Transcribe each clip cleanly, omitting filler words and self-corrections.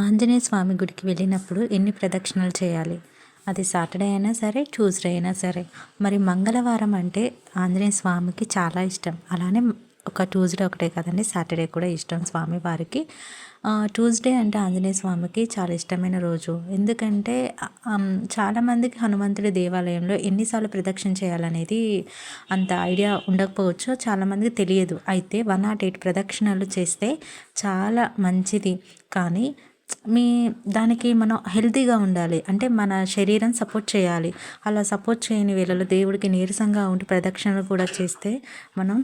ఆంజనేయ స్వామి గుడికి వెళ్ళినప్పుడు ఎన్ని ప్రదక్షిణలు చేయాలి? అది సాటర్డే అయినా సరే, ట్యూస్డే అయినా సరే. మరి మంగళవారం అంటే ఆంజనేయ స్వామికి చాలా ఇష్టం. అలానే ఒక ట్యూస్డే ఒకటే కదండి, సాటర్డే కూడా ఇష్టం స్వామివారికి. ట్యూస్డే అంటే ఆంజనేయ స్వామికి చాలా ఇష్టమైన రోజు. ఎందుకంటే చాలామందికి హనుమంతుడి దేవాలయంలో ఎన్నిసార్లు ప్రదక్షిణ చేయాలనేది అంత ఐడియా ఉండకపోవచ్చు, చాలామందికి తెలియదు. అయితే 108 ప్రదక్షిణలు చేస్తే చాలా మంచిది. కానీ దానికి మనం హెల్తీగా ఉండాలి. అంటే మన శరీరం సపోర్ట్ చేయాలి. అలా సపోర్ట్ చేయని వేళలో దేవుడికి నీరసంగా ఉండి ప్రదక్షిణలు కూడా చేస్తే మనం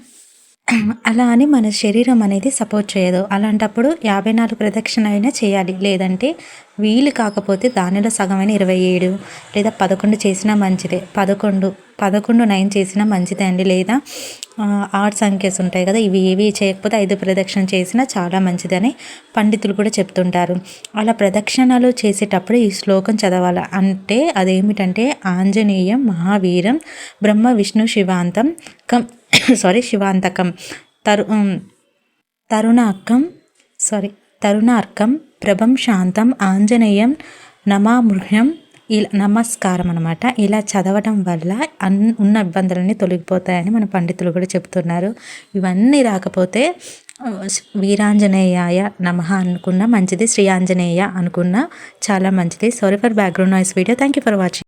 అలా అని మన శరీరం అనేది సపోర్ట్ చేయదు. అలాంటప్పుడు 54 ప్రదక్షిణ అయినా చేయాలి. లేదంటే వీలు కాకపోతే దానిలో సగమైన 27 లేదా 11 చేసినా మంచిదే. 11 9 చేసినా మంచిదే అండి. లేదా 8 సంఖ్యస్ ఉంటాయి కదా, ఇవి ఏవి చేయకపోతే 5 ప్రదక్షిణ చేసినా చాలా మంచిదని పండితులు కూడా చెప్తుంటారు. అలా ప్రదక్షిణలు చేసేటప్పుడు ఈ శ్లోకం చదవాలి. అంటే అదేమిటంటే ఆంజనేయం మహావీరం బ్రహ్మ విష్ణు శివాంతం కం శివాంతకం తరుణార్కం ప్రభం శాంతం ఆంజనేయం నమామృహ్యం నమస్కారం అనమాట. ఇలా చదవడం వల్ల ఉన్న ఇబ్బందులన్నీ తొలగిపోతాయని మన పండితులు కూడా చెప్తున్నారు. ఇవన్నీ రాకపోతే వీరాంజనేయాయ నమః అనుకున్న మంచిది, శ్రీ ఆంజనేయ అనుకున్న చాలా మంచిది. Sorry for background noise video. Thank you for watching.